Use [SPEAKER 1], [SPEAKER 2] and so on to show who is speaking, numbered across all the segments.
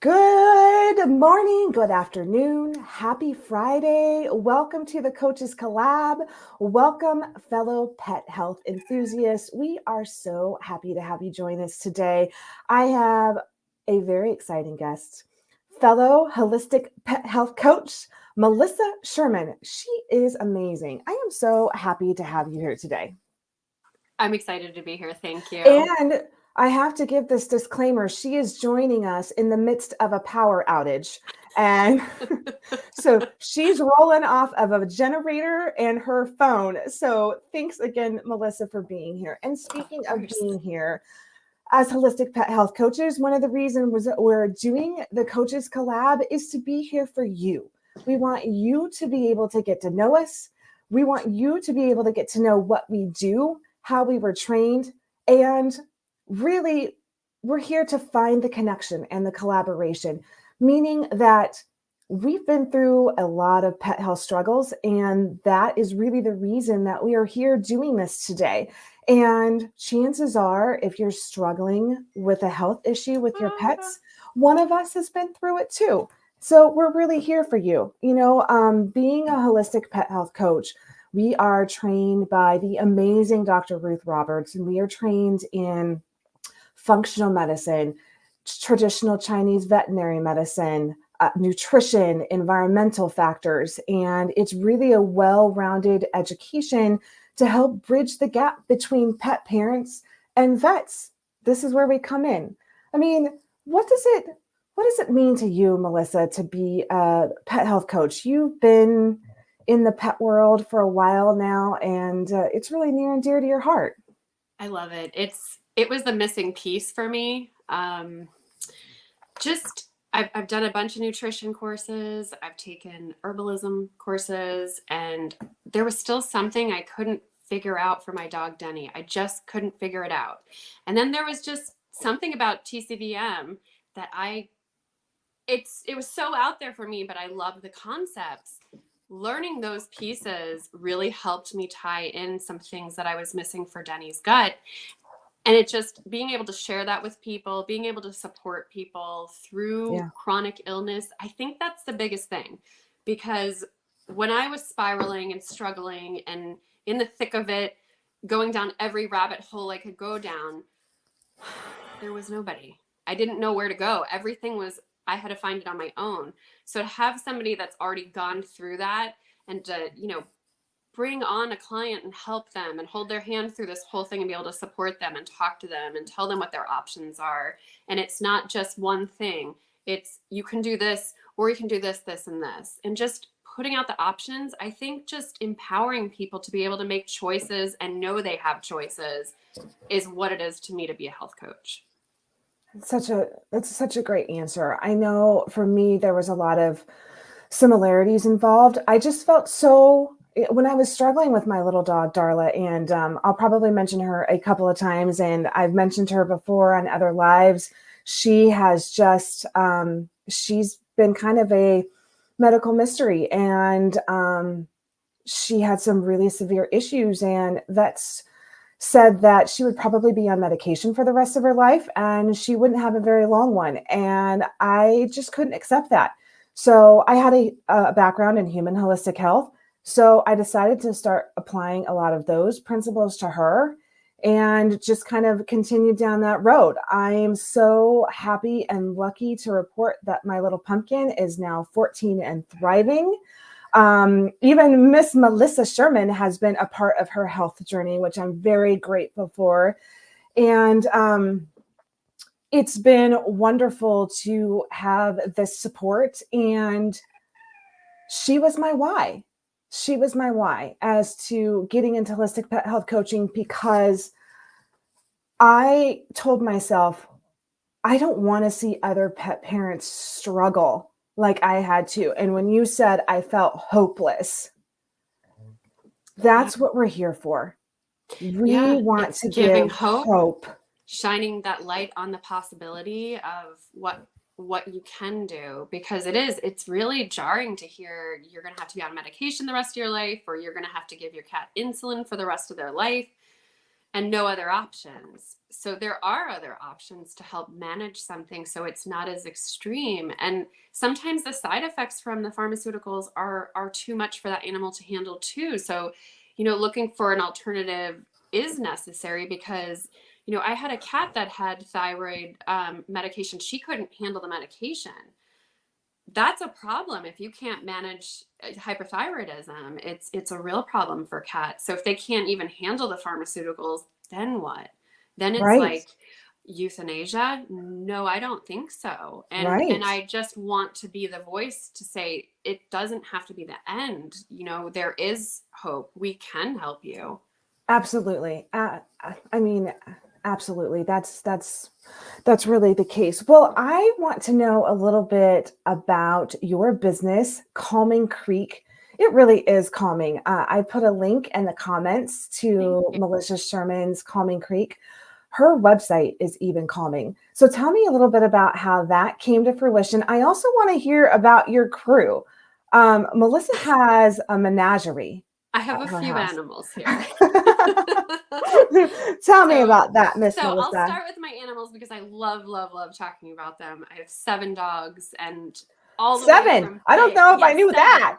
[SPEAKER 1] Good morning, good afternoon, happy Friday. Welcome to the Coaches Collab. Welcome, fellow pet health enthusiasts. We are so happy to have you join us today. I have a very exciting guest, fellow holistic pet health coach, Melissa Sherman. She is amazing. I am so happy to have you here today.
[SPEAKER 2] I'm excited to be here. Thank you.
[SPEAKER 1] And I have to give this disclaimer. She is joining us in the midst of a power outage. And so she's rolling off of a generator and her phone. So thanks again, Melissa, for being here. And speaking of being here, as holistic pet health coaches, one of the reasons we're doing the Coaches Collab is to be here for you. We want you to be able to get to know us. We want you to be able to get to know what we do, how we were trained, and really, we're here to find the connection and the collaboration, meaning that we've been through a lot of pet health struggles, and that is really the reason that we are here doing this today. And chances are, if you're struggling with a health issue with your pets, one of us has been through it too. So we're really here for you. Being a holistic pet health coach, we are trained by the amazing Dr. Ruth Roberts, and we are trained in functional medicine, traditional Chinese veterinary medicine, nutrition, environmental factors. And it's really a well-rounded education to help bridge the gap between pet parents and vets. This is where we come in. I mean, what does it mean to you, Melissa, to be a pet health coach? You've been in the pet world for a while now, and it's really near and dear to your heart.
[SPEAKER 2] I love it. It was the missing piece for me. I've done a bunch of nutrition courses. I've taken herbalism courses, and there was still something I couldn't figure out for my dog, Denny. I just couldn't figure it out. And then there was just something about TCVM that it was so out there for me, but I love the concepts. Learning those pieces really helped me tie in some things that I was missing for Denny's gut. And it just being able to share that with people, being able to support people through chronic illness, I think that's the biggest thing. Because when I was spiraling and struggling and in the thick of it, going down every rabbit hole I could go down, there was nobody. I didn't know where to go. I had to find it on my own. So to have somebody that's already gone through that and to, bring on a client and help them and hold their hand through this whole thing and be able to support them and talk to them and tell them what their options are. And it's not just one thing. It's you can do this or you can do this, this, and this. And just putting out the options, I think just empowering people to be able to make choices and know they have choices is what it is to me to be a health coach.
[SPEAKER 1] That's such a great answer. I know for me, there was a lot of similarities involved. I just felt when I was struggling with my little dog, Darla, and I'll probably mention her a couple of times, and I've mentioned her before on other lives. She has just, she's been kind of a medical mystery, and she had some really severe issues, and vets said that she would probably be on medication for the rest of her life and she wouldn't have a very long one. And I just couldn't accept that. So I had a background in human holistic health. So I decided to start applying a lot of those principles to her and just kind of continued down that road. I am so happy and lucky to report that my little pumpkin is now 14 and thriving. Even Miss Melissa Sherman has been a part of her health journey, which I'm very grateful for. And it's been wonderful to have this support. And she was my why. She was my why as to getting into holistic pet health coaching, because I told myself, I don't want to see other pet parents struggle like I had to. And when you said I felt hopeless, that's what we're here for. We want to give hope.
[SPEAKER 2] Shining that light on the possibility of what you can do, because it's really jarring to hear you're going to have to be on medication the rest of your life, or you're going to have to give your cat insulin for the rest of their life. and no other options. So there are other options to help manage something so it's not as extreme. And sometimes the side effects from the pharmaceuticals are too much for that animal to handle too. So, looking for an alternative is necessary because, I had a cat that had thyroid medication. She couldn't handle the medication. That's a problem. If you can't manage hyperthyroidism, it's a real problem for cats. So if they can't even handle the pharmaceuticals, then what? Then it's
[SPEAKER 1] Right.
[SPEAKER 2] like euthanasia? No, I don't think so. And
[SPEAKER 1] Right.
[SPEAKER 2] I just want to be the voice to say it doesn't have to be the end. There is hope. We can help you.
[SPEAKER 1] Absolutely. I mean, absolutely. That's really the case. Well, I want to know a little bit about your business, Calming Creek. It really is calming. I put a link in the comments to Melissa Sherman's Calming Creek. Her website is even calming. So tell me a little bit about how that came to fruition. I also want to hear about your crew. Melissa has a menagerie.
[SPEAKER 2] I have a few
[SPEAKER 1] house.
[SPEAKER 2] animals here.
[SPEAKER 1] Tell me about that, Miss
[SPEAKER 2] So
[SPEAKER 1] Melissa.
[SPEAKER 2] I'll start with my animals because I love, love, love talking about them. I have 7 dogs and all the
[SPEAKER 1] 7.
[SPEAKER 2] way from
[SPEAKER 1] I don't know if I knew
[SPEAKER 2] 7.
[SPEAKER 1] that.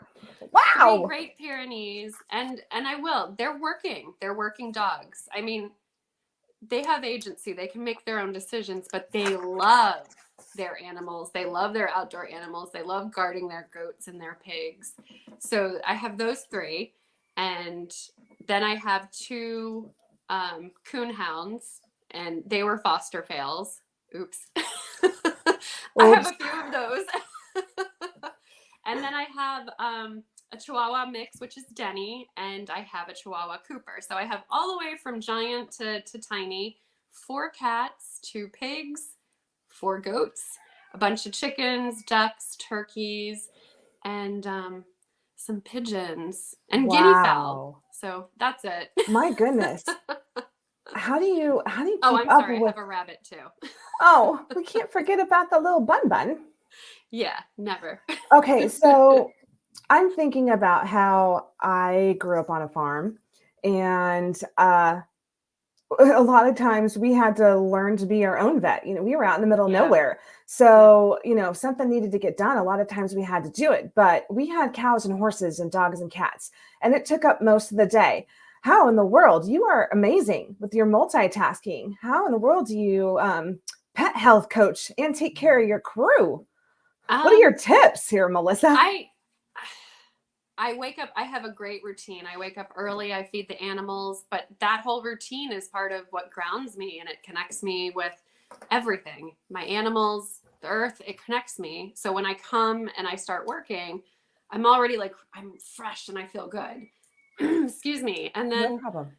[SPEAKER 1] Wow.
[SPEAKER 2] 3 Great Pyrenees, and I will. They're working. They're working dogs. I mean, they have agency. They can make their own decisions, but they love their animals. They love their outdoor animals. They love guarding their goats and their pigs. So I have those 3. And then I have 2 coon hounds, and they were foster fails. Oops. I have a few of those. And then I have a Chihuahua mix, which is Denny, and I have a Chihuahua Cooper. So I have all the way from giant to tiny, 4 cats, 2 pigs, 4 goats, a bunch of chickens, ducks, turkeys, and some pigeons and guinea fowl. So that's it.
[SPEAKER 1] My goodness. How do you keep
[SPEAKER 2] Oh, I'm sorry. I have a rabbit too.
[SPEAKER 1] Oh, we can't forget about the little bun.
[SPEAKER 2] Yeah, never.
[SPEAKER 1] Okay, so I'm thinking about how I grew up on a farm, and a lot of times we had to learn to be our own vet. We were out in the middle of nowhere. So, if something needed to get done, a lot of times we had to do it. But we had cows and horses and dogs and cats, and it took up most of the day. How in the world? You are amazing with your multitasking. How in the world do you pet health coach and take care of your crew? What are your tips here, Melissa?
[SPEAKER 2] I wake up, I have a great routine. I wake up early, I feed the animals, but that whole routine is part of what grounds me, and it connects me with everything. My animals, the earth, it connects me. So when I come and I start working, I'm already like, I'm fresh and I feel good. Excuse me. And then,
[SPEAKER 1] No problem.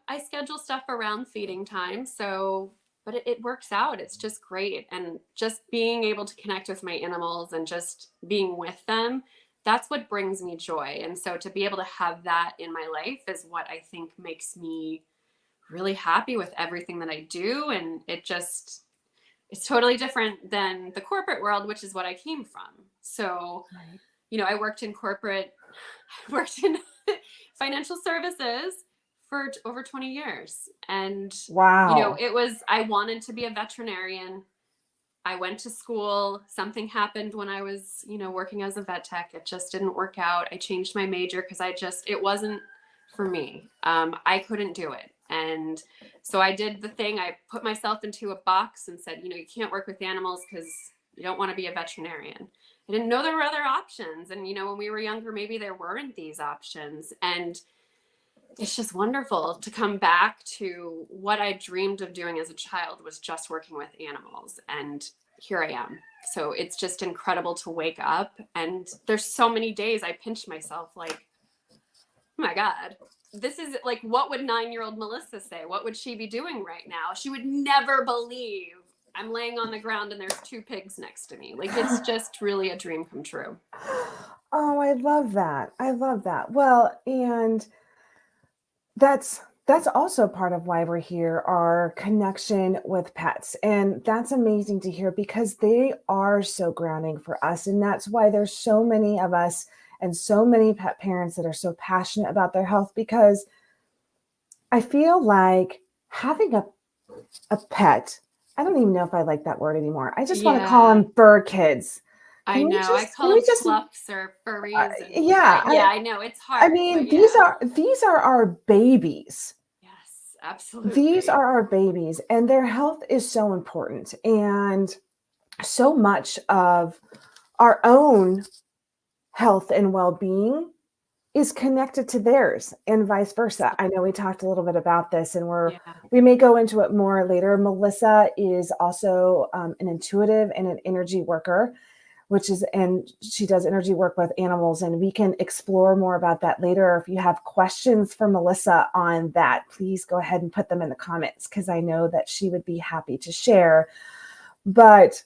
[SPEAKER 2] I schedule stuff around feeding time. So, but it works out. It's just great. And just being able to connect with my animals and just being with them, that's what brings me joy. And so to be able to have that in my life is what I think makes me really happy with everything that I do. And it's totally different than the corporate world, which is what I came from. So, I worked in financial services for over 20 years. And,
[SPEAKER 1] wow.
[SPEAKER 2] I wanted to be a veterinarian. I went to school. Something happened when I was, working as a vet tech. It just didn't work out. I changed my major because it wasn't for me. I couldn't do it. And so I did the thing. I put myself into a box and said, you can't work with animals because you don't want to be a veterinarian. I didn't know there were other options. And, when we were younger, maybe there weren't these options. And it's just wonderful to come back to what I dreamed of doing as a child was just working with animals. And here I am. So it's just incredible to wake up. And there's so many days I pinch myself like, oh my God, this is like, what would 9-year-old Melissa say? What would she be doing right now? She would never believe I'm laying on the ground and there's 2 pigs next to me. Like, it's just really a dream come true.
[SPEAKER 1] Oh, I love that. I love that. Well, and that's also part of why we're here, our connection with pets. And that's amazing to hear because they are so grounding for us. And that's why there's so many of us and so many pet parents that are so passionate about their health, because I feel like having a pet, I don't even know if I like that word anymore. I just want to call
[SPEAKER 2] Yeah,
[SPEAKER 1] them fur kids.
[SPEAKER 2] I know. I
[SPEAKER 1] Can
[SPEAKER 2] call
[SPEAKER 1] we
[SPEAKER 2] them
[SPEAKER 1] just,
[SPEAKER 2] fluffs or furries, and
[SPEAKER 1] yeah,
[SPEAKER 2] yeah, I know it's
[SPEAKER 1] I
[SPEAKER 2] hard,
[SPEAKER 1] mean,
[SPEAKER 2] but yeah.
[SPEAKER 1] these are our babies.
[SPEAKER 2] Yes,
[SPEAKER 1] These
[SPEAKER 2] absolutely.
[SPEAKER 1] are our babies, and their health is so important. And so much of our own health and well-being is connected to theirs and vice versa. I know we talked a little bit about this, and
[SPEAKER 2] Yeah.
[SPEAKER 1] we may go into it more later. Melissa is also an intuitive and an energy worker, and she does energy work with animals, and we can explore more about that later. If you have questions for Melissa on that, please go ahead and put them in the comments, because I know that she would be happy to share. But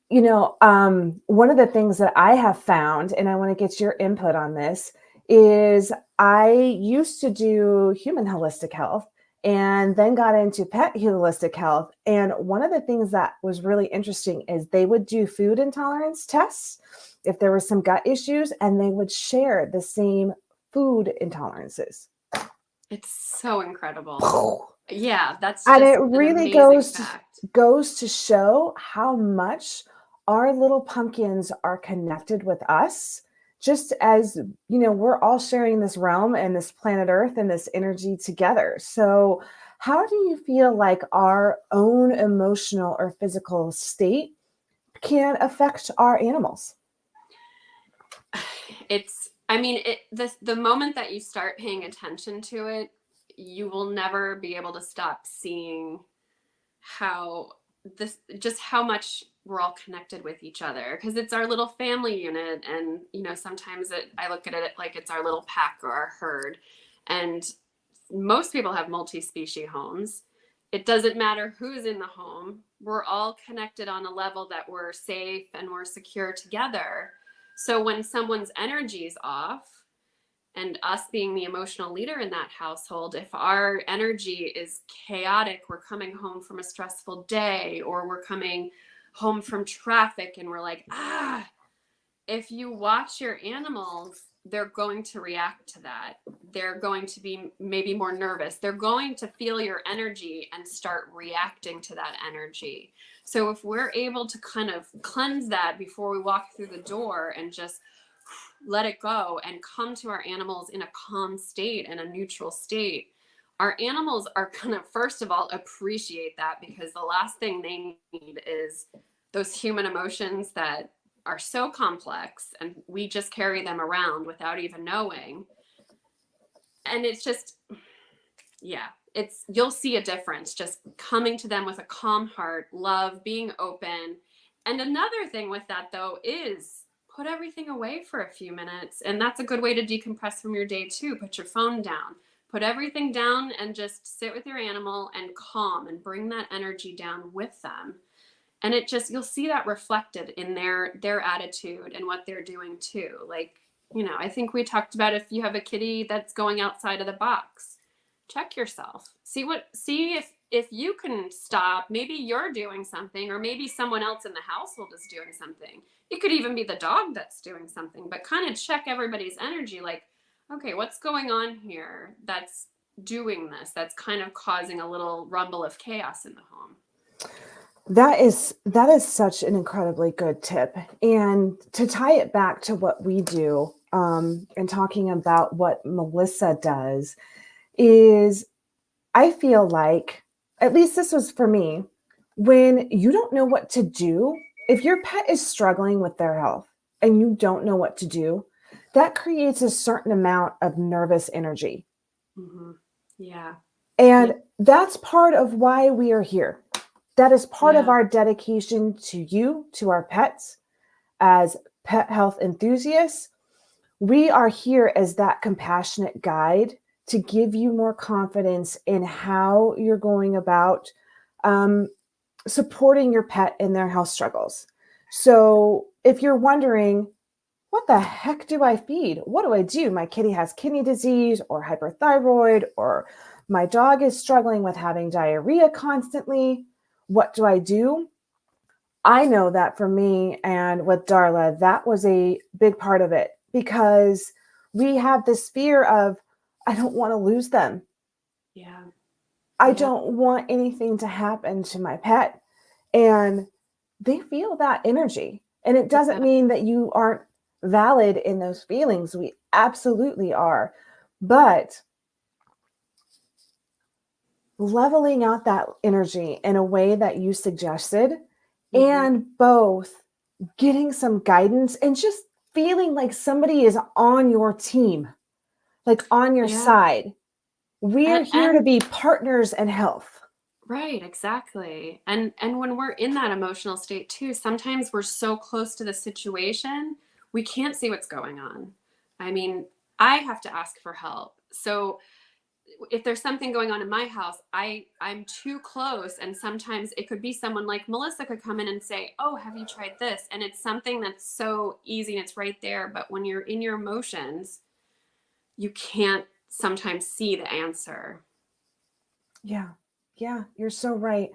[SPEAKER 1] one of the things that I have found, and I want to get your input on this, is I used to do human holistic health and then got into pet holistic health. And one of the things that was really interesting is they would do food intolerance tests if there were some gut issues, and they would share the same food intolerances.
[SPEAKER 2] It's so incredible. Yeah, that's
[SPEAKER 1] And it
[SPEAKER 2] just an
[SPEAKER 1] really
[SPEAKER 2] amazing fact.
[SPEAKER 1] goes to show how much our little pumpkins are connected with us, just as, we're all sharing this realm and this planet Earth and this energy together. So how do you feel like our own emotional or physical state can affect our animals?
[SPEAKER 2] I mean, the moment that you start paying attention to it, you will never be able to stop seeing how just how much we're all connected with each other, because it's our little family unit. And sometimes I look at it like it's our little pack or our herd. And most people have multi-species homes. It doesn't matter who's in the home, we're all connected on a level that we're safe and we're secure together. So when someone's energy is off, and us being the emotional leader in that household, if our energy is chaotic, we're coming home from a stressful day, or we're coming home from traffic and we're like, if you watch your animals, they're going to react to that. They're going to be maybe more nervous. They're going to feel your energy and start reacting to that energy. So if we're able to kind of cleanse that before we walk through the door and just let it go and come to our animals in a calm state and a neutral state, our animals are going to, first of all, appreciate that, because the last thing they need is those human emotions that are so complex and we just carry them around without even knowing. And it's just, yeah, you'll see a difference just coming to them with a calm heart, love, being open. And another thing with that, though, is put everything away for a few minutes. And that's a good way to decompress from your day too. Put your phone down, put everything down, and just sit with your animal and calm and bring that energy down with them. And you'll see that reflected in their attitude and what they're doing too. Like, I think we talked about, if you have a kitty that's going outside of the box, check yourself. See if you can stop. Maybe you're doing something, or maybe someone else in the household is doing something. It could even be the dog that's doing something, but kind of check everybody's energy, like, okay, what's going on here that's doing this, that's kind of causing a little rumble of chaos in the home.
[SPEAKER 1] That is such an incredibly good tip. And to tie it back to what we do, and talking about what Melissa does, is I feel like, at least this was for me, when you don't know what to do, if your pet is struggling with their health and you don't know what to do, that creates a certain amount of nervous energy.
[SPEAKER 2] Mm-hmm. Yeah.
[SPEAKER 1] And that's part of why we are here. That is part of our dedication to you, to our pets, as pet health enthusiasts. We are here as that compassionate guide to give you more confidence in how you're going about supporting your pet in their health struggles. So if you're wondering, what the heck do I feed? What do I do? My kitty has kidney disease or hyperthyroid, or my dog is struggling with having diarrhea constantly. What do I do? I know that for me and with Darla, that was a big part of it, because we have this fear of, I don't want to lose them.
[SPEAKER 2] Yeah.
[SPEAKER 1] I
[SPEAKER 2] Yeah.
[SPEAKER 1] don't want anything to happen to my pet. And they feel that energy. And it doesn't
[SPEAKER 2] Yeah.
[SPEAKER 1] mean that you aren't valid in those feelings. We absolutely are. But leveling out that energy in a way that you suggested,
[SPEAKER 2] Mm-hmm.
[SPEAKER 1] and both getting some guidance and just feeling like somebody is on your team, like on your
[SPEAKER 2] Yeah.
[SPEAKER 1] side. We're here to
[SPEAKER 2] And
[SPEAKER 1] be partners in health.
[SPEAKER 2] right, exactly. And when we're in that emotional state too, sometimes we're so close to the situation, we can't see what's going on. I mean, I have to ask for help. So if there's something going on in my house, I'm too close, and sometimes it could be someone like Melissa could come in and say, "Oh, have you tried this?" And it's something that's so easy and it's right there, but when you're in your emotions, you can't sometimes see the answer.
[SPEAKER 1] Yeah. Yeah, you're so right.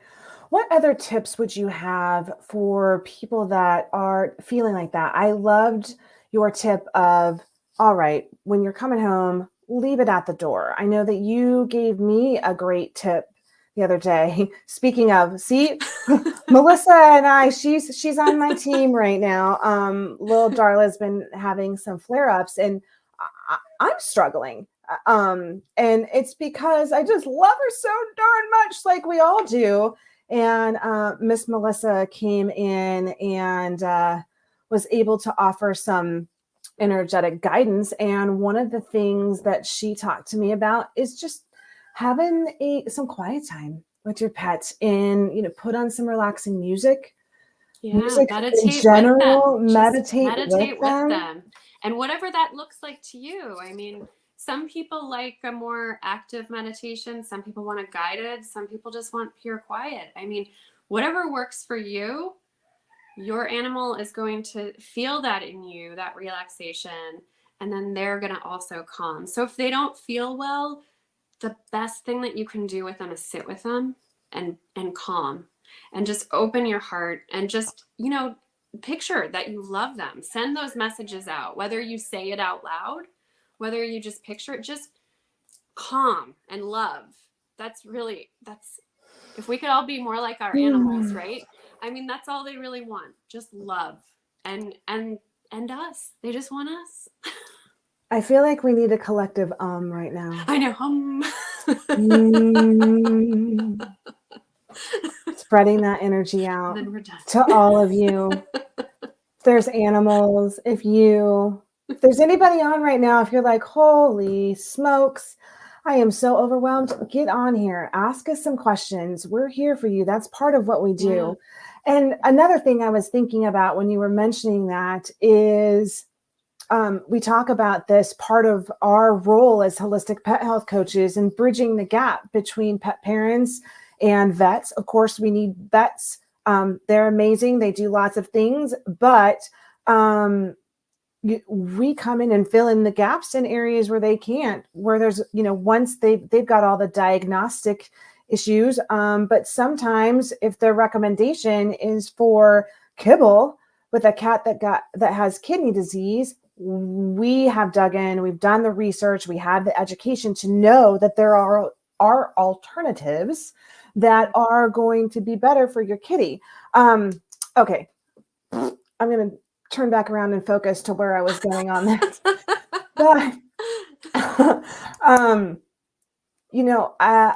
[SPEAKER 1] What other tips would you have for people that are feeling like that? I loved your tip of, all right, when you're coming home, leave it at the door. I know that you gave me a great tip the other day. Speaking of, see, Melissa and I, she's on my team right now. Little Darla's been having some flare-ups, and I'm struggling. And it's because I just love her so darn much, like we all do. And Miss Melissa came in and was able to offer some energetic guidance. And one of the things that she talked to me about is just having some quiet time with your pet, and put on some relaxing music.
[SPEAKER 2] Yeah,
[SPEAKER 1] Music in
[SPEAKER 2] meditate with them.
[SPEAKER 1] general,
[SPEAKER 2] Just
[SPEAKER 1] meditate with
[SPEAKER 2] meditate with
[SPEAKER 1] them.
[SPEAKER 2] them. And whatever that looks like to you. I mean, some people like a more active meditation, some people want a guided, some people just want pure quiet. I mean, whatever works for you, your animal is going to feel that in you, that relaxation, and then they're going to also calm. So if they don't feel well, the best thing that you can do with them is sit with them and calm and just open your heart and just picture that you love them. Send those messages out, whether you say it out loud, whether you just picture it. Just calm and love. That's if we could all be more like our animals,
[SPEAKER 1] Hmm.
[SPEAKER 2] right? I mean, that's all they really want, just love. And us, they just want us.
[SPEAKER 1] I feel like we need a collective right now.
[SPEAKER 2] I know.
[SPEAKER 1] Mm. Spreading that energy
[SPEAKER 2] And
[SPEAKER 1] out
[SPEAKER 2] then we're done.
[SPEAKER 1] to all of you. If there's animals, if there's anybody on right now, if you're like, holy smokes, I am so overwhelmed, get on here. Ask us some questions. We're here for you. That's part of what we
[SPEAKER 2] Yeah.
[SPEAKER 1] do. And another thing I was thinking about when you were mentioning that is we talk about this part of our role as holistic pet health coaches and bridging the gap between pet parents and vets. Of course, we need vets. They're amazing. They do lots of things, but um, we come in and fill in the gaps in areas where they can't, where there's, once they've got all the diagnostic issues. But sometimes if their recommendation is for kibble with a cat that has kidney disease, we have dug in, we've done the research, we have the education to know that there are alternatives that are going to be better for your kitty. Okay, I'm going to turn back around and focus to where I was going on that. But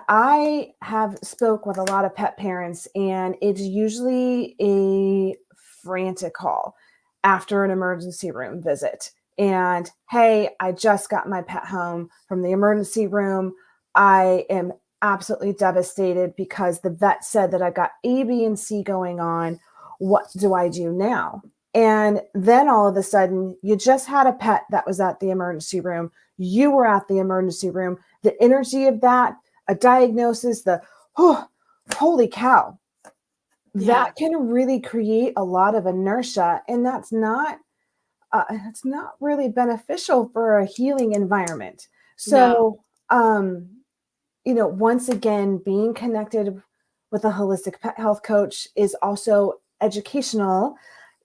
[SPEAKER 1] I have spoke with a lot of pet parents, and it's usually a frantic call after an emergency room visit. And hey, I just got my pet home from the emergency room. I am absolutely devastated because the vet said that I got A, B, and C going on. What do I do now? And then all of a sudden, you just had a pet that was at the emergency room. You were at the emergency room. The energy of that, a diagnosis, holy cow,
[SPEAKER 2] Yeah.
[SPEAKER 1] that can really create a lot of inertia. And it's not really beneficial for a healing environment.
[SPEAKER 2] No.
[SPEAKER 1] So, once again, being connected with a holistic pet health coach is also educational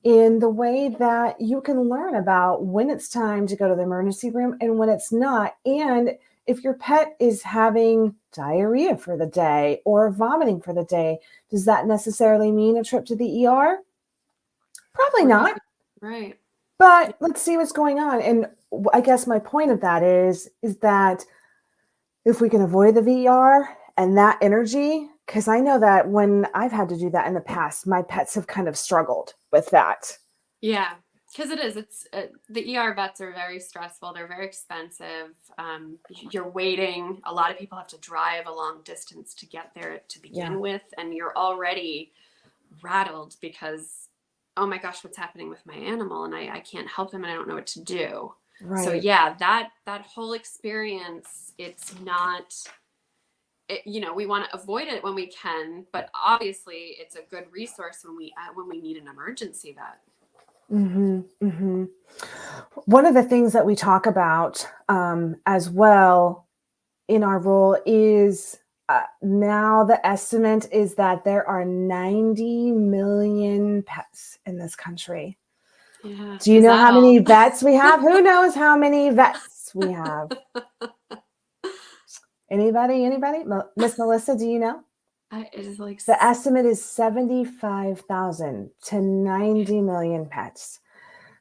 [SPEAKER 1] in the way that you can learn about when it's time to go to the emergency room and when it's not. And if your pet is having diarrhea for the day or vomiting for the day, does that necessarily mean a trip to the ER? Probably not.
[SPEAKER 2] Right.
[SPEAKER 1] But let's see what's going on. And I guess my point of that is that if we can avoid the VR and that energy, because I know that when I've had to do that in the past, my pets have kind of struggled with that.
[SPEAKER 2] Yeah, because it is. It's the ER vets are very stressful. They're very expensive. You're waiting. A lot of people have to drive a long distance to get there to begin with, and you're already rattled because, oh my gosh, what's happening with my animal, and I can't help them, and I don't know what to do.
[SPEAKER 1] Right.
[SPEAKER 2] So yeah, that whole experience, it's not. We want to avoid it when we can, but obviously it's a good resource when we need an emergency vet.
[SPEAKER 1] Mm-hmm, mm-hmm. One of the things that we talk about as well in our role is now the estimate is that there are 90 million pets in this country.
[SPEAKER 2] Yeah.
[SPEAKER 1] Do you know how many vets we have? Who knows how many vets we have? Anybody? Miss Melissa, do you know?
[SPEAKER 2] It is like
[SPEAKER 1] the estimate is 75,000 to 90 million pets.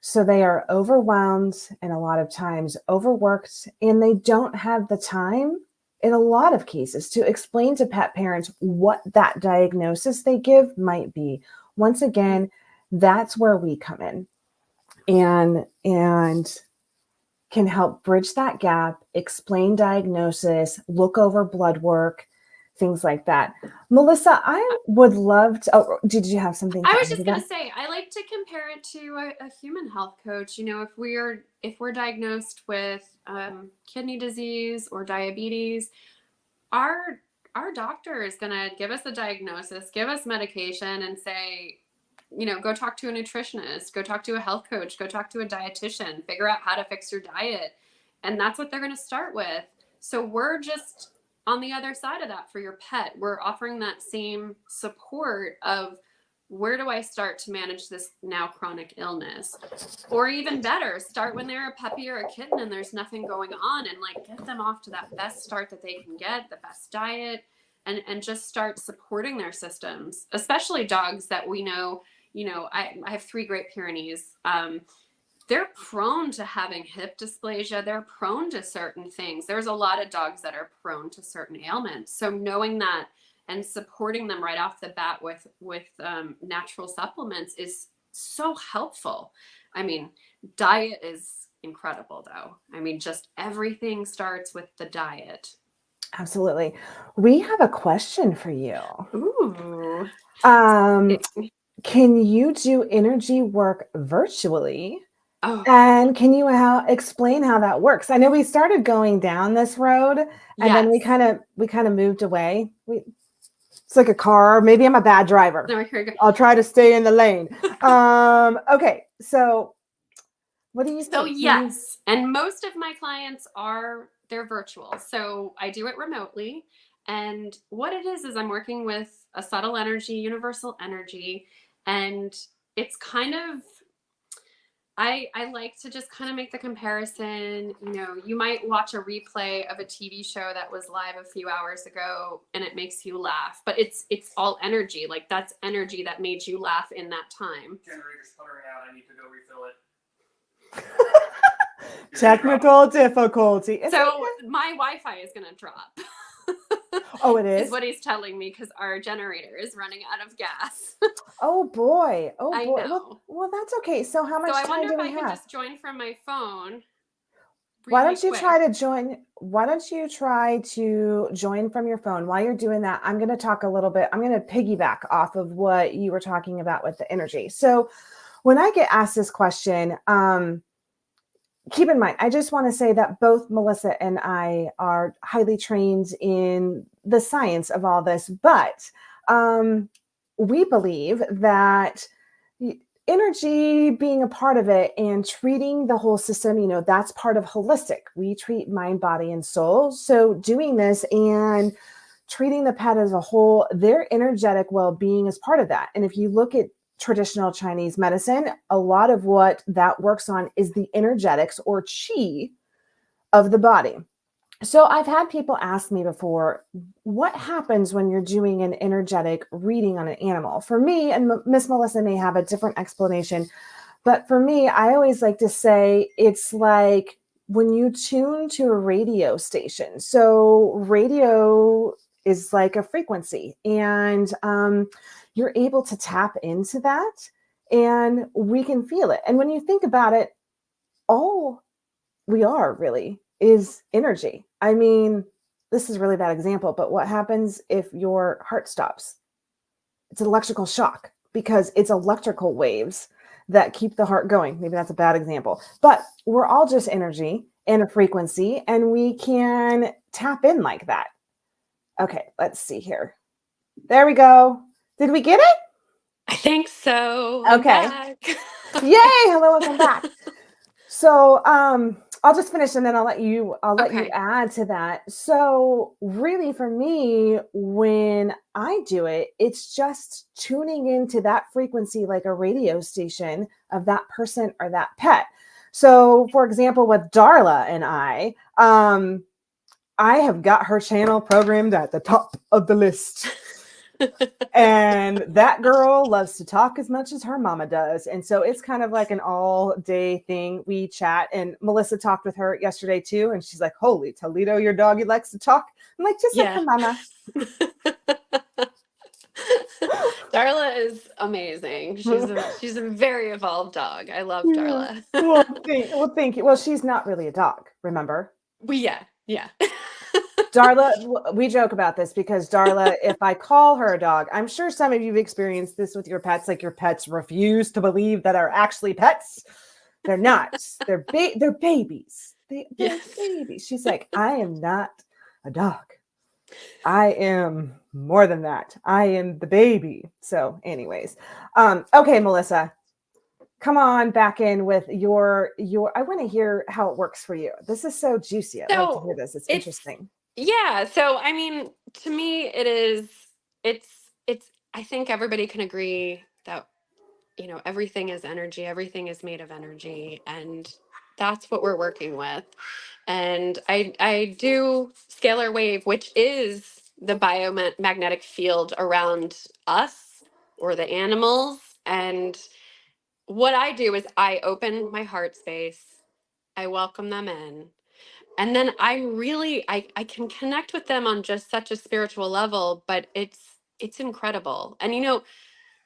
[SPEAKER 1] So they are overwhelmed and a lot of times overworked, and they don't have the time in a lot of cases to explain to pet parents what that diagnosis they give might be. Once again, that's where we come in and can help bridge that gap, explain diagnosis, look over blood work, things like that. Melissa, I would love to. Oh, did you have something?
[SPEAKER 2] I was just going to say, I like to compare it to a human health coach. If we're diagnosed with kidney disease or diabetes, our doctor is going to give us a diagnosis, give us medication, and say, go talk to a nutritionist, go talk to a health coach, go talk to a dietitian, figure out how to fix your diet. And that's what they're going to start with. So we're just on the other side of that for your pet. We're offering that same support of, where do I start to manage this now chronic illness? Or even better, start when they're a puppy or a kitten and there's nothing going on, and get them off to that best start that they can get, the best diet, and just start supporting their systems, especially dogs that we know, I have 3 Great Pyrenees. They're prone to having hip dysplasia. They're prone to certain things. There's a lot of dogs that are prone to certain ailments. So knowing that and supporting them right off the bat with natural supplements is so helpful. I mean, diet is incredible, though. I mean, just everything starts with the diet.
[SPEAKER 1] Absolutely. We have a question for you.
[SPEAKER 2] Ooh.
[SPEAKER 1] Can you do energy work virtually?
[SPEAKER 2] Oh.
[SPEAKER 1] And can you explain how that works? I know we started going down this road, and then we kind of moved away. It's like a car. Maybe I'm a bad driver.
[SPEAKER 2] No, here we go.
[SPEAKER 1] I'll try to stay in the lane. Okay, so what do you think?
[SPEAKER 2] So yes, and most of my clients they're virtual. So I do it remotely. And what it is I'm working with a subtle energy, universal energy, and it's kind of, I like to just kind of make the comparison. You might watch a replay of a TV show that was live a few hours ago and it makes you laugh, but it's all energy. Like, that's energy that made you laugh in that time.
[SPEAKER 3] Generator's puttering out. I need to go refill it.
[SPEAKER 1] Technical difficulty.
[SPEAKER 2] So my Wi-Fi is going to drop.
[SPEAKER 1] Oh, it is?
[SPEAKER 2] Is what he's telling me, because our generator is running out of gas.
[SPEAKER 1] Oh boy.
[SPEAKER 2] I know.
[SPEAKER 1] Well, that's okay. So how much time do we have?
[SPEAKER 2] So I wonder if I can just join from my phone.
[SPEAKER 1] Why don't you try to join from your phone? While you're doing that, I'm going to talk a little bit. I'm going to piggyback off of what you were talking about with the energy. So when I get asked this question, keep in mind, I just want to say that both Melissa and I are highly trained in the science of all this, but we believe that energy being a part of it and treating the whole system, that's part of holistic. We treat mind, body, and soul. So doing this and treating the pet as a whole, their energetic well-being is part of that. And if you look at traditional Chinese medicine, a lot of what that works on is the energetics or qi of the body. So I've had people ask me before, what happens when you're doing an energetic reading on an animal? For me, and Miss Melissa may have a different explanation, but for me, I always like to say it's like when you tune to a radio station. So radio is like a frequency, and you're able to tap into that, and we can feel it. And when you think about it, all we are really is energy. I mean, this is a really bad example, but what happens if your heart stops? It's an electrical shock because it's electrical waves that keep the heart going. Maybe that's a bad example, but we're all just energy and a frequency, and we can tap in like that. Okay, let's see here. There we go. Did we get it?
[SPEAKER 2] I think so. I'm
[SPEAKER 1] Okay.
[SPEAKER 2] back.
[SPEAKER 1] Yay! Hello, welcome back. So I'll just finish and then I'll let you
[SPEAKER 2] Okay.
[SPEAKER 1] add to that. So really for me, when I do it, it's just tuning into that frequency like a radio station of that person or that pet. So for example, with Darla and I have got her channel programmed at the top of the list. And that girl loves to talk as much as her mama does. And so it's kind of like an all day thing. We chat, and Melissa talked with her yesterday too. And she's like, holy Toledo, your doggy likes to talk. I'm like, just like her mama.
[SPEAKER 2] Darla is amazing. She's a very evolved dog. I love
[SPEAKER 1] Yeah.
[SPEAKER 2] Darla.
[SPEAKER 1] Well, thank you. Well, she's not really a dog, remember?
[SPEAKER 2] Yeah.
[SPEAKER 1] Darla, we joke about this because Darla, if I call her a dog, I'm sure some of you've experienced this with your pets, like your pets refuse to believe that are actually pets. They're not. They're babies. They're
[SPEAKER 2] Yes.
[SPEAKER 1] babies. She's like, I am not a dog. I am more than that. I am the baby. So, anyways, okay, Melissa, come on back in with your. I want to hear how it works for you. This is so juicy. I'd like to hear
[SPEAKER 2] So
[SPEAKER 1] this. It's
[SPEAKER 2] it's
[SPEAKER 1] interesting.
[SPEAKER 2] yeah. So I mean, to me, it's I think everybody can agree that everything is energy, everything is made of energy, and that's what we're working with. And I do scalar wave, which is the biomagnetic field around us or the animals. And what I do is I open my heart space, I welcome them in, and then I can connect with them on just such a spiritual level, but it's incredible. And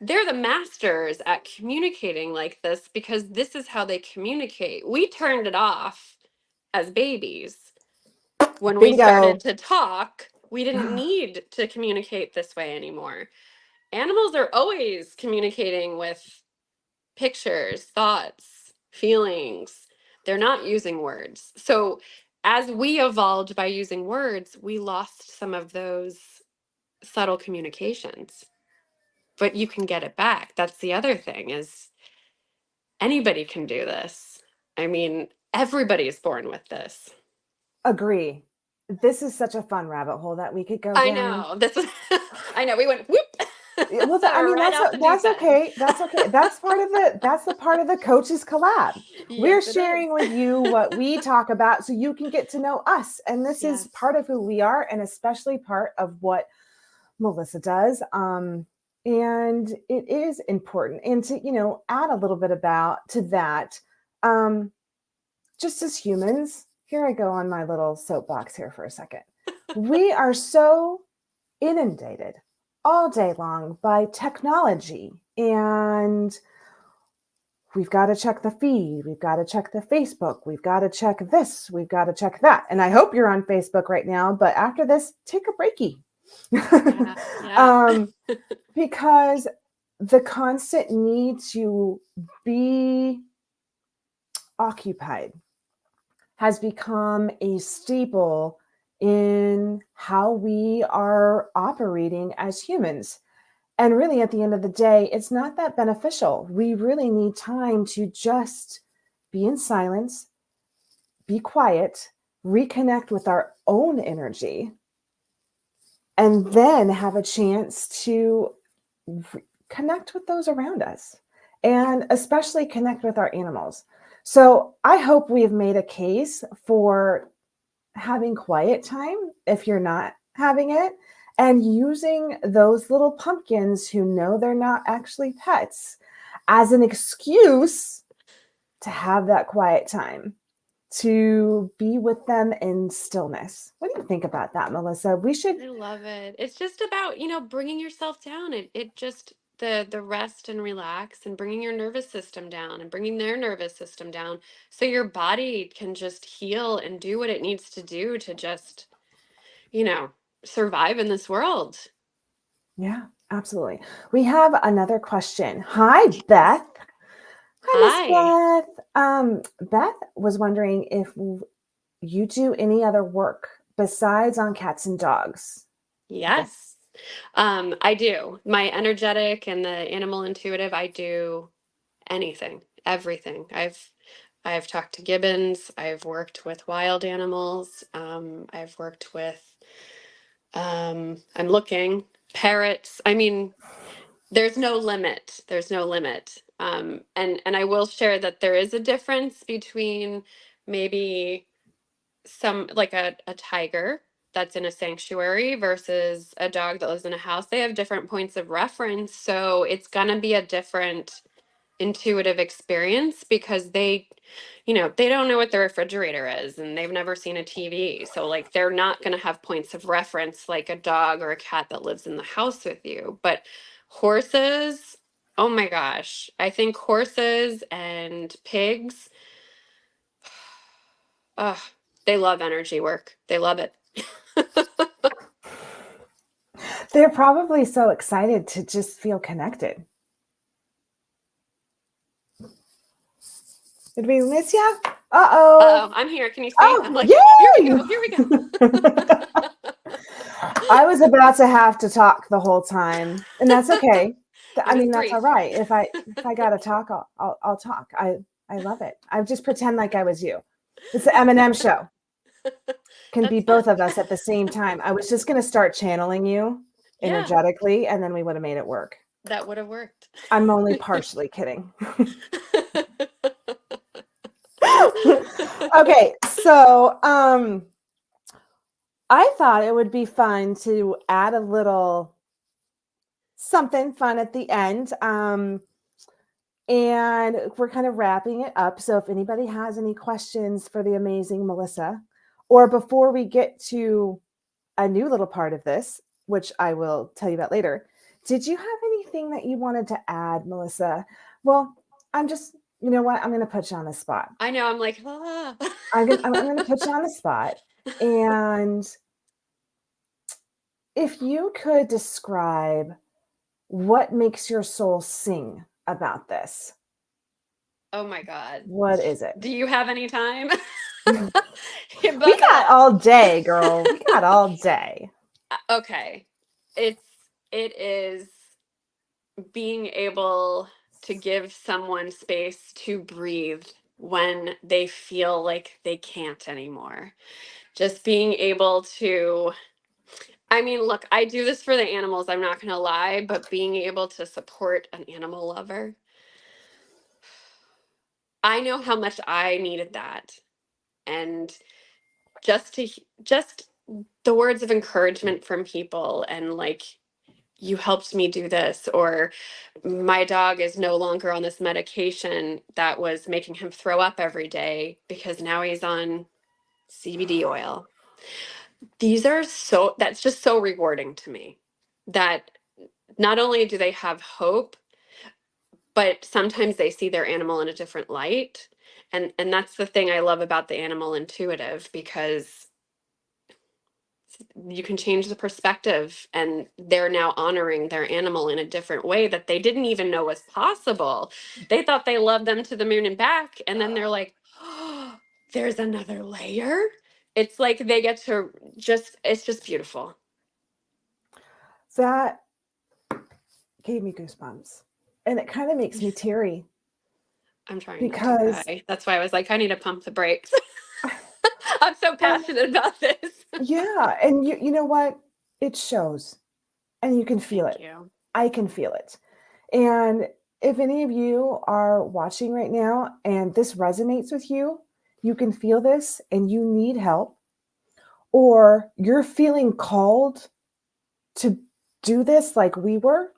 [SPEAKER 2] they're the masters at communicating like this because this is how they communicate. We turned it off as babies when we
[SPEAKER 1] Bingo.
[SPEAKER 2] started to talk. We didn't need to communicate this way anymore. Animals are always communicating with pictures, thoughts, feelings. They're not using words. So as we evolved by using words, we lost some of those subtle communications. But you can get it back. That's the other thing is anybody can do this. I mean, everybody is born with this.
[SPEAKER 1] Agree. This is such a fun rabbit hole that we could go
[SPEAKER 2] I
[SPEAKER 1] down.
[SPEAKER 2] know. This is I know we went whoop.
[SPEAKER 1] Well, I mean,
[SPEAKER 2] Right off the deep
[SPEAKER 1] that's
[SPEAKER 2] end.
[SPEAKER 1] okay. That's okay. That's the part of the coaches collab. We're
[SPEAKER 2] Yes, it is.
[SPEAKER 1] sharing with you what we talk about so you can get to know us. And this is
[SPEAKER 2] Yes.
[SPEAKER 1] part of who we are, and especially part of what Melissa does. And it is important. And to, add a little bit to that, just as humans, here I go on my little soapbox here for a second. We are so inundated all day long by technology, and we've got to check the feed, we've got to check the Facebook, we've got to check this, we've got to check that. And I hope you're on Facebook right now, but after this, take a breaky.
[SPEAKER 2] Yeah.
[SPEAKER 1] Because the constant need to be occupied has become a staple in how we are operating as humans. And really, at the end of the day, it's not that beneficial. We really need time to just be in silence, be quiet, reconnect with our own energy, and then have a chance to connect with those around us, and especially connect with our animals. So I hope we have made a case for having quiet time if you're not having it, and using those little pumpkins who know they're not actually pets as an excuse to have that quiet time, to be with them in stillness. What do you think about that, Melissa? We should.
[SPEAKER 2] I love it. It's just about, bringing yourself down. It just the rest and relax and bringing your nervous system down and bringing their nervous system down so your body can just heal and do what it needs to do to just, you know, survive in this world.
[SPEAKER 1] Yeah, absolutely. We have another question. Hi, Beth. Hi, Miss Beth. Beth was wondering if you do any other work besides on cats and dogs.
[SPEAKER 2] Yes. I do. My energetic and the animal intuitive, I do anything, everything. I've talked to gibbons, I've worked with wild animals, I've worked with I'm looking parrots. I mean, there's no limit. There's no limit. And I will share that there is a difference between maybe some like a tiger that's in a sanctuary versus a dog that lives in a house. They have different points of reference, so it's gonna be a different intuitive experience because they don't know what the refrigerator is and they've never seen a TV. So like they're not going to have points of reference like a dog or a cat that lives in the house with you. But horses, oh my gosh, I think horses and pigs, uh, they love energy work. They love it.
[SPEAKER 1] They're probably so excited to just feel connected. Did we miss you? Uh-oh.
[SPEAKER 2] I'm here. Can you see?
[SPEAKER 1] Oh,
[SPEAKER 2] I'm like,
[SPEAKER 1] yay!
[SPEAKER 2] here we go.
[SPEAKER 1] I was about to have to talk the whole time, and that's okay. I mean, that's
[SPEAKER 2] brief.
[SPEAKER 1] all right. If I gotta talk, I'll talk. I love it. I just pretend like I was you. It's the M&M show. Can be both of us at the same time. I was just gonna start channeling you energetically, and then we would have made it work.
[SPEAKER 2] That would have worked.
[SPEAKER 1] I'm only partially kidding. Okay, so I thought it would be fun to add a little something fun at the end. And we're kind of wrapping it up. So if anybody has any questions for the amazing Melissa, or before we get to a new little part of this, which I will tell you about later, did you have anything that you wanted to add, Melissa? Well, you know what? I'm going to put you on the spot.
[SPEAKER 2] I know. I'm like, ah.
[SPEAKER 1] I'm going to put you on the spot. And if you could describe what makes your soul sing about this.
[SPEAKER 2] Oh my God.
[SPEAKER 1] What is it?
[SPEAKER 2] Do you have any time?
[SPEAKER 1] We got all day, girl. We got all day.
[SPEAKER 2] Okay. It is being able to give someone space to breathe when they feel like they can't anymore. Just being able to, I mean, look, I do this for the animals, I'm not going to lie, but being able to support an animal lover, I know how much I needed that. And just the words of encouragement from people and like, you helped me do this, or my dog is no longer on this medication that was making him throw up every day because now he's on CBD oil. That's just so rewarding to me that not only do they have hope, but sometimes they see their animal in a different light. And that's the thing I love about the animal intuitive, because you can change the perspective and they're now honoring their animal in a different way that they didn't even know was possible. They thought they loved them to the moon and back. And then they're like, oh, there's another layer. It's like they get to it's just beautiful.
[SPEAKER 1] That gave me goosebumps. And it kind of makes me teary.
[SPEAKER 2] I'm trying
[SPEAKER 1] because
[SPEAKER 2] not to cry. That's why I was like, I need to pump the brakes. I'm so passionate about this.
[SPEAKER 1] Yeah. And you know what? It shows. And you can feel it. I can feel it. And if any of you are watching right now and this resonates with you, you can feel this and you need help, or you're feeling called to do this like we were,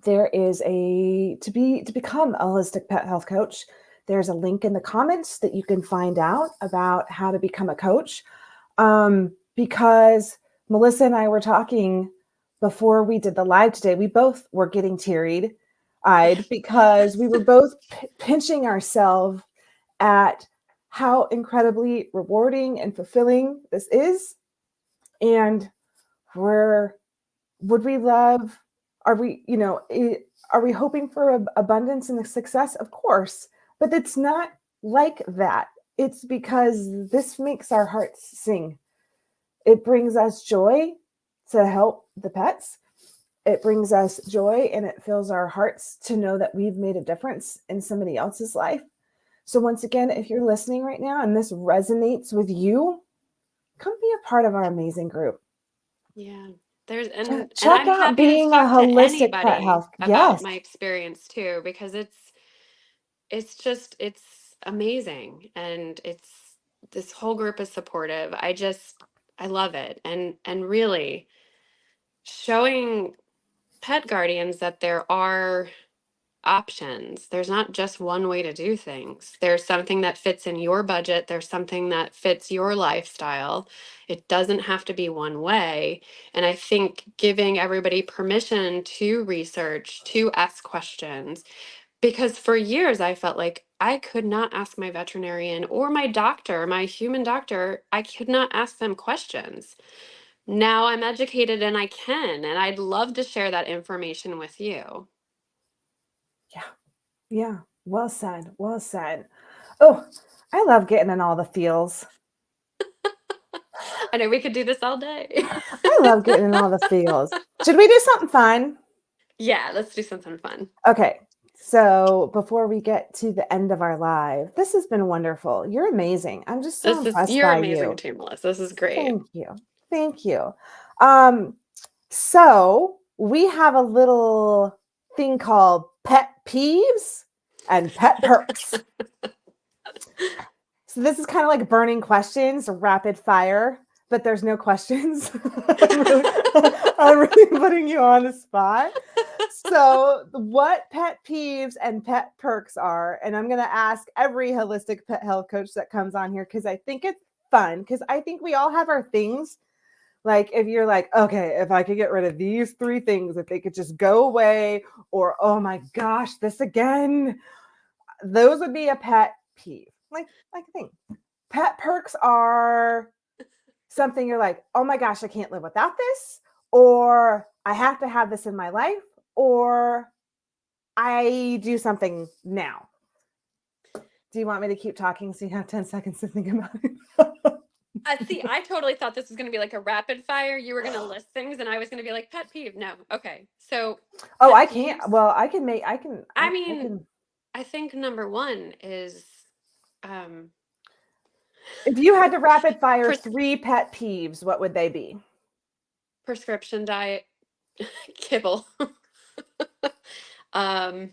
[SPEAKER 1] there is to become a holistic pet health coach. There's a link in the comments that you can find out about how to become a coach. Because Melissa and I were talking before we did the live today, we both were getting teary-eyed because we were both pinching ourselves at how incredibly rewarding and fulfilling this is. And would we love, are we, are we hoping for abundance and success? Of course, but it's not like that. It's because this makes our hearts sing. It brings us joy to help the pets. It brings us joy and it fills our hearts to know that we've made a difference in somebody else's life. So once again, if you're listening right now and this resonates with you, come be a part of our amazing group.
[SPEAKER 2] Yeah. And
[SPEAKER 1] check
[SPEAKER 2] I'm
[SPEAKER 1] out
[SPEAKER 2] happy
[SPEAKER 1] being
[SPEAKER 2] to
[SPEAKER 1] a
[SPEAKER 2] talk to
[SPEAKER 1] holistic pet
[SPEAKER 2] anybody
[SPEAKER 1] health.
[SPEAKER 2] about
[SPEAKER 1] Yes.
[SPEAKER 2] my experience too, because it's amazing. And this whole group is supportive. I love it. And really showing pet guardians that there are options. There's not just one way to do things. There's something that fits in your budget. There's something that fits your lifestyle. It doesn't have to be one way. And I think giving everybody permission to research, to ask questions, because for years I felt like I could not ask my veterinarian or my doctor, my human doctor, I could not ask them questions. Now I'm educated and I can, and I'd love to share that information with you.
[SPEAKER 1] Yeah. Well said. Well said. Oh, I love getting in all the feels.
[SPEAKER 2] I know we could do this all day.
[SPEAKER 1] I love getting in all the feels. Should we do something fun?
[SPEAKER 2] Yeah, let's do something fun.
[SPEAKER 1] Okay. So before we get to the end of our live, this has been wonderful. You're amazing. I'm just so impressed
[SPEAKER 2] You're
[SPEAKER 1] by
[SPEAKER 2] amazing
[SPEAKER 1] you.
[SPEAKER 2] too, Melissa. This is great.
[SPEAKER 1] Thank you. Thank you. So we have a little thing called pet peeves and pet perks. So this is kind of like burning questions, rapid fire, but there's no questions. I'm really putting you on the spot. So what pet peeves and pet perks are, and I'm going to ask every holistic pet health coach that comes on here because I think it's fun, because I think we all have our things. Like if you're like, okay, if I could get rid of these 3 things, if they could just go away, or oh my gosh, this again, those would be a pet peeve. Like I think pet perks are something you're like, oh my gosh, I can't live without this, or I have to have this in my life, or I do something now. Do you want me to keep talking so you have 10 seconds to think about it?
[SPEAKER 2] See, I totally thought this was going to be like a rapid fire. You were going to list things and I was going to be like, pet peeve. No. Okay. So.
[SPEAKER 1] Oh, I can't. Peeves. Well, I can.
[SPEAKER 2] I think number 1 is.
[SPEAKER 1] If you had to rapid fire 3 pet peeves, what would they be?
[SPEAKER 2] Prescription diet, kibble. And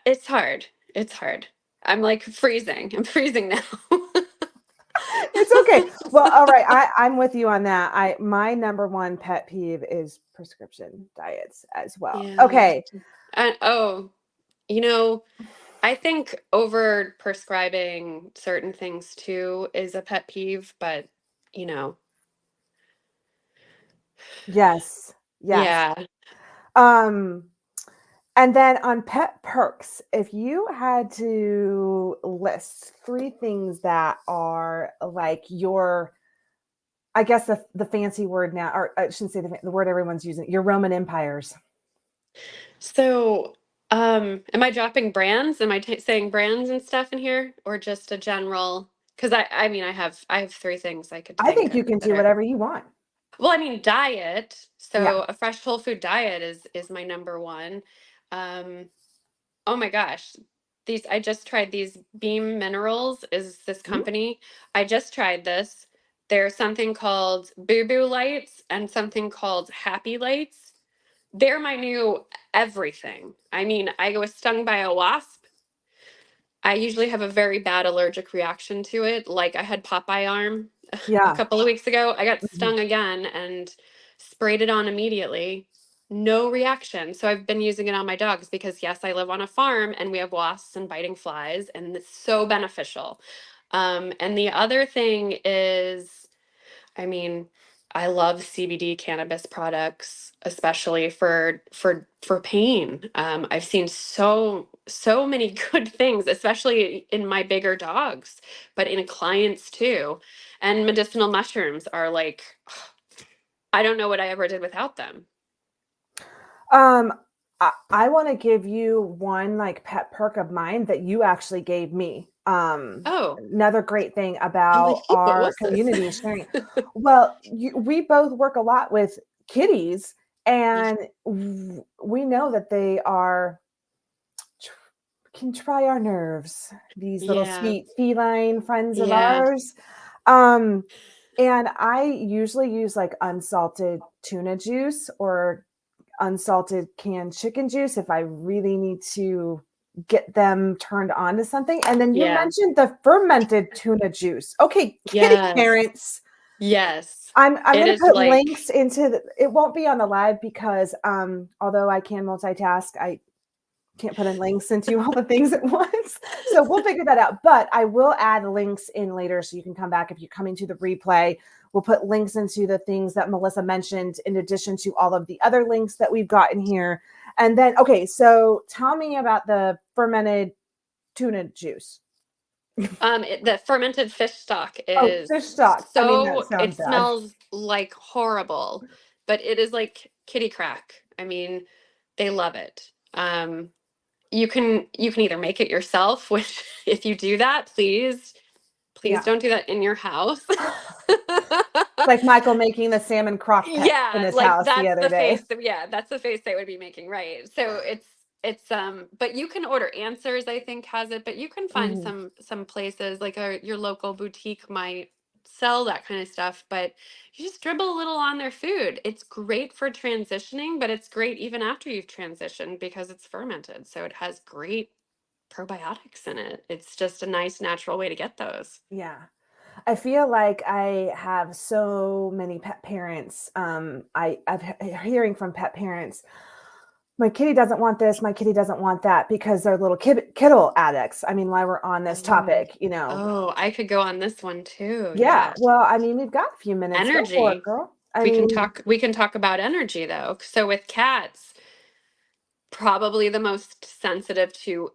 [SPEAKER 2] it's hard. It's hard. I'm like freezing. I'm freezing now.
[SPEAKER 1] It's okay. Well, all right. I'm with you on that. My number 1 pet peeve is prescription diets as well. Yeah. Okay.
[SPEAKER 2] And I think over prescribing certain things too is a pet peeve, but
[SPEAKER 1] Yes.
[SPEAKER 2] Yeah.
[SPEAKER 1] And then on pet perks, if you had to list 3 things that are like your, I guess the fancy word now, or I shouldn't say the word everyone's using, your Roman empires.
[SPEAKER 2] So, am I dropping brands? Am I saying brands and stuff in here, or just a general? Because I mean, I have 3 things I could.
[SPEAKER 1] I think you can do whatever you want.
[SPEAKER 2] Well, I mean, diet. So a fresh whole food diet is my number 1. Oh my gosh. I just tried these Beam Minerals is this company. I just tried this. There's something called Boo Boo Lights and something called Happy Lights. They're my new everything. I mean, I was stung by a wasp. I usually have a very bad allergic reaction to it. Like I had Popeye arm a
[SPEAKER 1] Yeah.
[SPEAKER 2] couple of weeks ago. I got
[SPEAKER 1] Mhm.
[SPEAKER 2] stung again and sprayed it on immediately. No reaction. So I've been using it on my dogs because yes, I live on a farm and we have wasps and biting flies, and it's so beneficial. And the other thing is, I mean, I love CBD cannabis products, especially for pain. I've seen so many good things, especially in my bigger dogs, but in clients too. And medicinal mushrooms are like, I don't know what I ever did without them.
[SPEAKER 1] Um, I want to give you one like pet perk of mine that you actually gave me.
[SPEAKER 2] Oh,
[SPEAKER 1] Another great thing
[SPEAKER 2] I'm like,
[SPEAKER 1] about
[SPEAKER 2] "Hey, what
[SPEAKER 1] our
[SPEAKER 2] was this?"
[SPEAKER 1] community sharing. Well, we both work a lot with kitties, and we know that they can try our nerves. These little
[SPEAKER 2] Yeah,
[SPEAKER 1] sweet feline friends of
[SPEAKER 2] yeah,
[SPEAKER 1] ours. Um, and I usually use like unsalted tuna juice or unsalted canned chicken juice if I really need to get them turned on to something. And then you
[SPEAKER 2] yeah,
[SPEAKER 1] mentioned the fermented tuna juice. Okay, kitty
[SPEAKER 2] yes,
[SPEAKER 1] parents.
[SPEAKER 2] yes.
[SPEAKER 1] I'm
[SPEAKER 2] It
[SPEAKER 1] going to
[SPEAKER 2] is
[SPEAKER 1] put links
[SPEAKER 2] like,
[SPEAKER 1] into it won't be on the live because although I can multitask, I can't put in links into all the things at once. So we'll figure that out. But I will add links in later so you can come back if you're coming to the replay. We'll put links into the things that Melissa mentioned in addition to all of the other links that we've got in here. And then, okay, so tell me about the fermented tuna juice.
[SPEAKER 2] the fermented fish stock
[SPEAKER 1] Oh,
[SPEAKER 2] is
[SPEAKER 1] fish stock. I mean, that
[SPEAKER 2] it
[SPEAKER 1] sounds bad.
[SPEAKER 2] smells like horrible, but it is like kitty crack. I mean, they love it. You can either make it yourself, which if you do that, please
[SPEAKER 1] Yeah.
[SPEAKER 2] don't do that in your house.
[SPEAKER 1] Like Michael making the salmon crock pot in
[SPEAKER 2] Yeah,
[SPEAKER 1] his
[SPEAKER 2] like
[SPEAKER 1] house the other day.
[SPEAKER 2] that's the face they would be making, right? So it's but you can order Answers, I think has it, but you can find
[SPEAKER 1] Mhm.
[SPEAKER 2] some places like your local boutique might sell that kind of stuff, but you just dribble a little on their food. It's great for transitioning, but it's great even after you've transitioned because it's fermented. So it has great probiotics in it. It's just a nice natural way to get those.
[SPEAKER 1] Yeah. I feel like I have so many pet parents. Hearing from pet parents, my kitty doesn't want this, my kitty doesn't want that because they're little kibble addicts. I mean, while we're on this
[SPEAKER 2] Oh,
[SPEAKER 1] topic, you know.
[SPEAKER 2] oh, I could go on this one too.
[SPEAKER 1] Yeah.
[SPEAKER 2] Yeah.
[SPEAKER 1] Well, I mean, we've got a few minutes. Go for it,
[SPEAKER 2] Energy.
[SPEAKER 1] girl. I mean,
[SPEAKER 2] We can talk about energy though. So with cats, probably the most sensitive to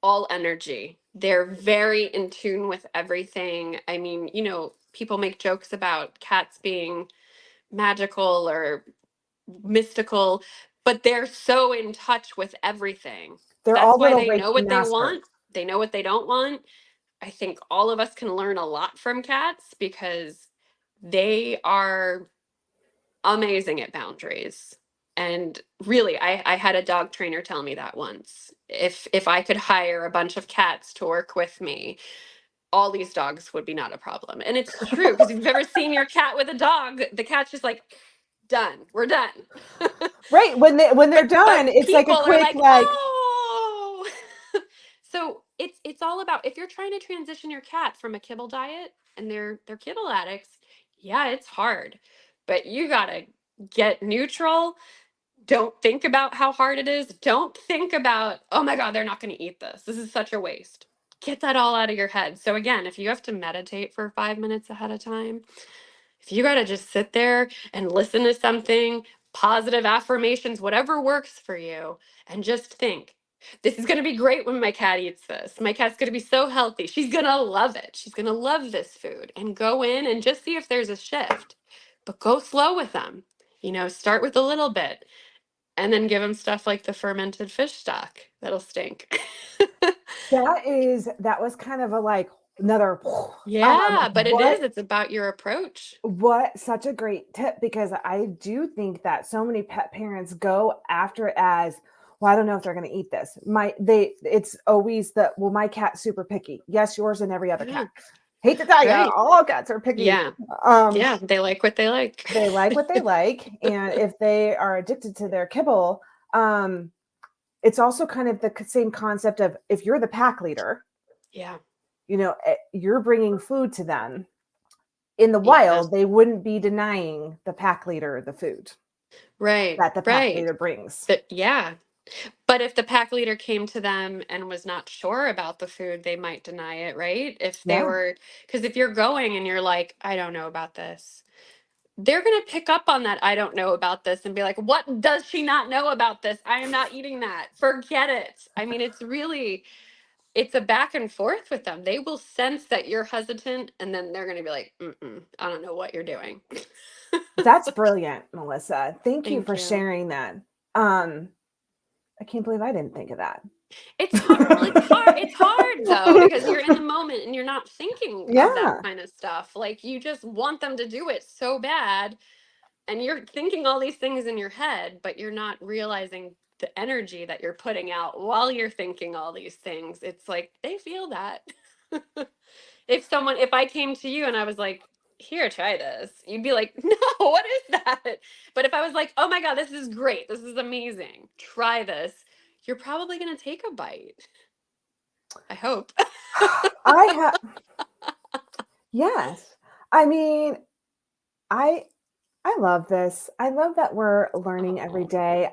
[SPEAKER 2] all energy. They're very in tune with everything. I mean, people make jokes about cats being magical or mystical, but they're so in touch with everything.
[SPEAKER 1] they're
[SPEAKER 2] That's
[SPEAKER 1] all
[SPEAKER 2] why
[SPEAKER 1] little
[SPEAKER 2] they know
[SPEAKER 1] Reiki
[SPEAKER 2] what they
[SPEAKER 1] masters.
[SPEAKER 2] want. They know what they don't want. I think all of us can learn a lot from cats because they are amazing at boundaries. And really, I had a dog trainer tell me that once. If I could hire a bunch of cats to work with me, all these dogs would be not a problem. And it's true because if you've ever seen your cat with a dog, the cat's just like, done. We're done.
[SPEAKER 1] Right. When they're
[SPEAKER 2] But
[SPEAKER 1] done, it's like a
[SPEAKER 2] people are
[SPEAKER 1] quick
[SPEAKER 2] like,
[SPEAKER 1] like,
[SPEAKER 2] oh. So it's all about if you're trying to transition your cat from a kibble diet and they're kibble addicts, yeah, it's hard. But you gotta get neutral. Don't think about how hard it is. Don't think about, oh my God, they're not gonna eat this. This is such a waste. Get that all out of your head. So again, if you have to meditate for 5 minutes ahead of time, if you got to just sit there and listen to something, positive affirmations, whatever works for you, and just think, this is going to be great when my cat eats this. My cat's going to be so healthy. She's going to love it. She's going to love this food. And go in and just see if there's a shift. But go slow with them. Start with a little bit and then give them stuff like the fermented fish stock. That'll stink.
[SPEAKER 1] that was kind of a like another
[SPEAKER 2] Yeah, but it
[SPEAKER 1] what
[SPEAKER 2] is. It's about your approach.
[SPEAKER 1] What such a great tip because I do think that so many pet parents go after it as, well, I don't know if they're going to eat this. It's always my cat's super picky. Yes, yours and every other cat.
[SPEAKER 2] Yeah,
[SPEAKER 1] Hate to tell you,
[SPEAKER 2] right.
[SPEAKER 1] all cats are picky.
[SPEAKER 2] Yeah.
[SPEAKER 1] Um,
[SPEAKER 2] Yeah, they like what they like.
[SPEAKER 1] they like what they like, and if they are addicted to their kibble, it's also kind of the same concept of if you're the pack leader,
[SPEAKER 2] Yeah.
[SPEAKER 1] You're bringing food to them. In the
[SPEAKER 2] Yeah.
[SPEAKER 1] wild, they wouldn't be denying the pack leader the food
[SPEAKER 2] Right.
[SPEAKER 1] that the pack leader brings.
[SPEAKER 2] Yeah. But if the pack leader came to them and was not sure about the food, they might deny it, right? If they
[SPEAKER 1] Yeah.
[SPEAKER 2] were, because if you're going and you're like, I don't know about this, they're going to pick up on that I don't know about this and be like, what does she not know about this? I am not eating that. Forget it. I mean, it's a back and forth with them. They will sense that you're hesitant, and then they're going to be like, I don't know what you're doing.
[SPEAKER 1] That's brilliant, Melissa. Thank you
[SPEAKER 2] Thank
[SPEAKER 1] for
[SPEAKER 2] you.
[SPEAKER 1] sharing that. I can't believe I didn't think of that.
[SPEAKER 2] It's hard. Well, it's hard though, because you're in the moment and you're not thinking of that
[SPEAKER 1] Yeah.
[SPEAKER 2] kind of stuff. Like, you just want them to do it so bad, and you're thinking all these things in your head, but you're not realizing the energy that you're putting out while you're thinking all these things. It's like they feel that. If I came to you and I was like, here, try this, you'd be like, no, what is that? But if I was like, oh my God, this is great, this is amazing, try this, you're probably going to take a bite. I hope.
[SPEAKER 1] Yes. I mean, I love this. I love that we're learning every day.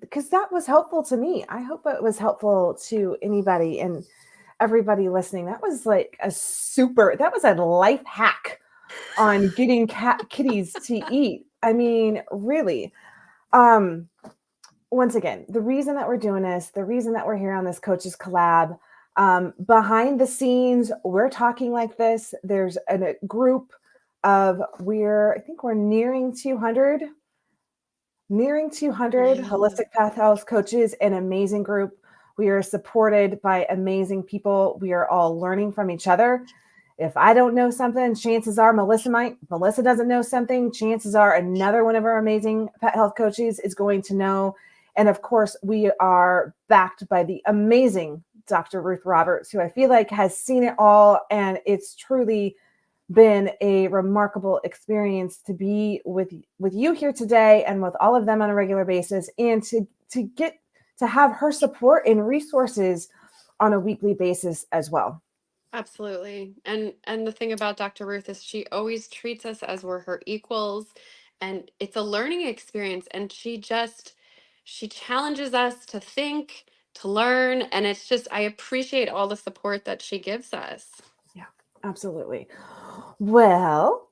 [SPEAKER 1] Because that was helpful to me. I hope it was helpful to anybody and everybody listening. That was like that was a life hack on getting kitties to eat. I mean, really. Once again, the reason that we're doing this, the reason that we're here on this Coaches Collab, behind the scenes, we're talking like this. There's a group of I think we're nearing 200 holistic path health coaches, an amazing group. We are supported by amazing people. We are all learning from each other. If I don't know something, chances are Melissa might. Melissa doesn't know something, chances are another one of our amazing pet health coaches is going to know. And of course, we are backed by the amazing Dr. Ruth Roberts, who I feel like has seen it all. And it's truly been a remarkable experience to be with you here today and with all of them on a regular basis, and to get to have her support and resources on a weekly basis as well.
[SPEAKER 2] Absolutely. And the thing about Dr. Ruth is she always treats us as we're her equals, and it's a learning experience, and she challenges us to think, to learn, and it's just, I appreciate all the support that she gives us.
[SPEAKER 1] Yeah, absolutely. Well,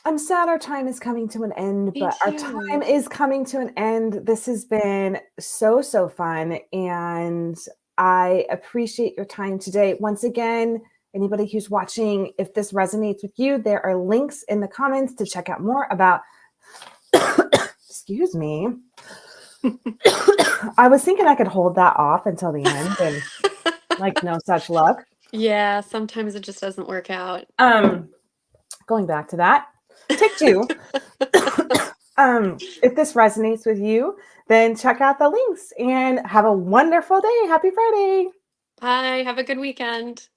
[SPEAKER 1] I'm sad our time is coming to an end, but our time is coming to an end. This has been so fun, and I appreciate your time today. Once again, anybody who's watching, if this resonates with you, there are links in the comments to check out more about, excuse me. I was thinking I could hold that off until the end, and like no such luck.
[SPEAKER 2] Yeah, sometimes it just doesn't work out.
[SPEAKER 1] Going back to that, take two. If this resonates with you, then check out the links and have a wonderful day. Happy Friday.
[SPEAKER 2] Bye. Have a good weekend.